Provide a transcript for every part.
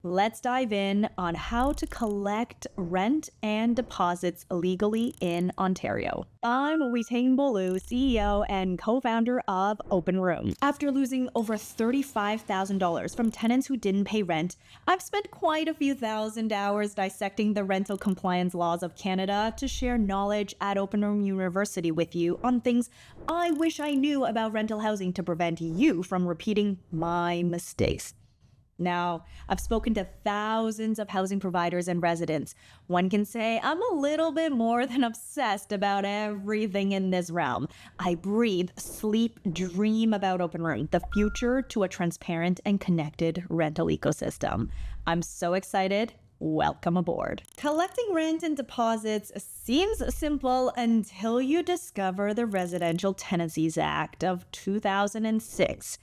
Let's dive in on how to collect rent and deposits legally in Ontario. I'm Weiting, Bollu, CEO and co-founder of Openroom. After losing over $35,000 from tenants who didn't pay rent, I've spent quite a few thousand hours dissecting the rental compliance laws of Canada to share knowledge at Openroom University with you on things I wish I knew about rental housing to prevent you from repeating my mistakes. Now, I've spoken to thousands of housing providers and residents. One can say I'm a little bit more than obsessed about everything in this realm. I breathe, sleep, dream about Openroom, the future to a transparent and connected rental ecosystem. I'm so excited. Welcome aboard. Collecting rent and deposits seems simple until you discover the Residential Tenancies Act of 2006.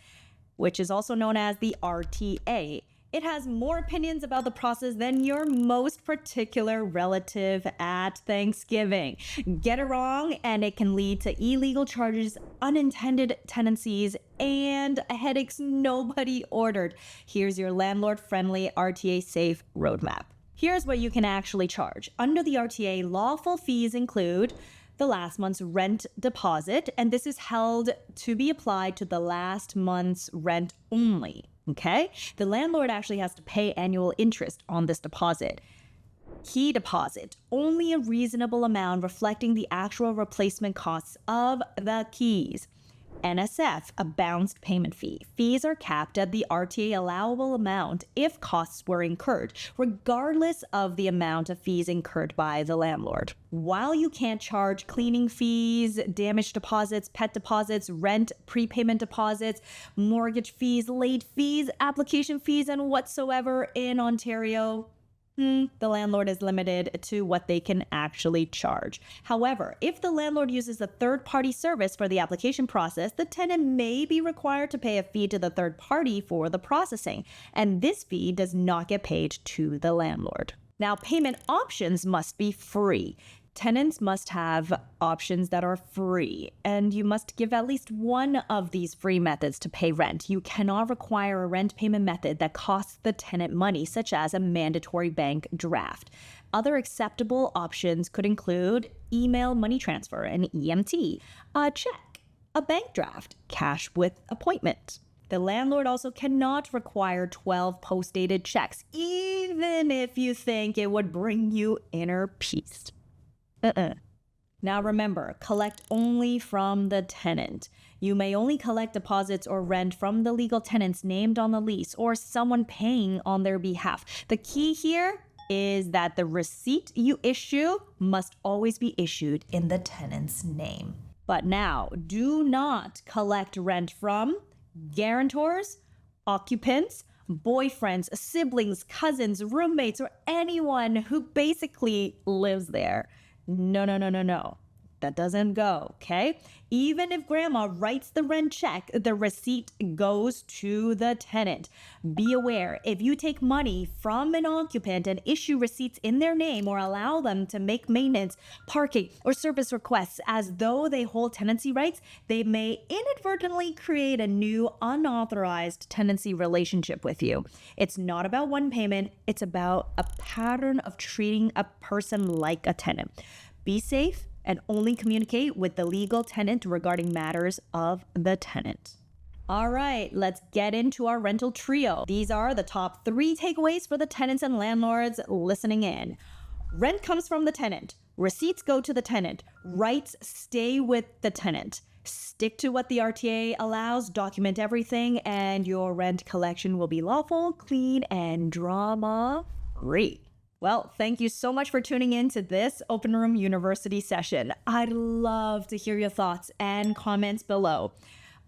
Which is also known as the RTA. It has more opinions about the process than your most particular relative at Thanksgiving. Get it wrong, and it can lead to illegal charges, unintended tenancies, and headaches nobody ordered. Here's your landlord-friendly, RTA-safe roadmap. Here's what you can actually charge. Under the RTA, lawful fees include the last month's rent deposit, and this is held to be applied to the last month's rent only, okay? The landlord actually has to pay annual interest on this deposit. Key deposit, only a reasonable amount reflecting the actual replacement costs of the keys. NSF, a bounced payment fee. Fees are capped at the RTA allowable amount if costs were incurred, regardless of the amount of fees incurred by the landlord. While you can't charge cleaning fees, damage deposits, pet deposits, rent, prepayment deposits, mortgage fees, late fees, application fees, and whatsoever in Ontario, the landlord is limited to what they can actually charge. However, if the landlord uses a third-party service for the application process, the tenant may be required to pay a fee to the third party for the processing, and this fee does not get paid to the landlord. Now, payment options must be free. Tenants must have options that are free, and you must give at least one of these free methods to pay rent. You cannot require a rent payment method that costs the tenant money, such as a mandatory bank draft. Other acceptable options could include email money transfer, an EMT, a check, a bank draft, cash with appointment. The landlord also cannot require 12 post-dated checks, even if you think it would bring you inner peace. Now remember, collect only from the tenant. You may only collect deposits or rent from the legal tenants named on the lease or someone paying on their behalf. The key here is that the receipt you issue must always be issued in the tenant's name. But now, do not collect rent from guarantors, occupants, boyfriends, siblings, cousins, roommates, or anyone who basically lives there. No. That doesn't go, okay? Even if grandma writes the rent check, the receipt goes to the tenant. Be aware, if you take money from an occupant and issue receipts in their name or allow them to make maintenance, parking, or service requests as though they hold tenancy rights, they may inadvertently create a new unauthorized tenancy relationship with you. It's not about one payment, it's about a pattern of treating a person like a tenant. Be safe and only communicate with the legal tenant regarding matters of the tenant. All right, let's get into our rental trio. These are the top 3 takeaways for the tenants and landlords listening in. Rent comes from the tenant. Receipts go to the tenant. Rights stay with the tenant. Stick to what the RTA allows, document everything, and your rent collection will be lawful, clean, and drama-free. Well, thank you so much for tuning in to this Openroom University session. I'd love to hear your thoughts and comments below.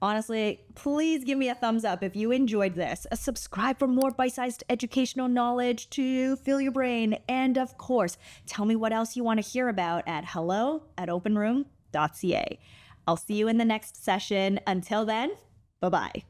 Honestly, please give me a thumbs up if you enjoyed this. Subscribe for more bite-sized educational knowledge to fill your brain. And of course, tell me what else you want to hear about at hello@openroom.ca. I'll see you in the next session. Until then, bye-bye.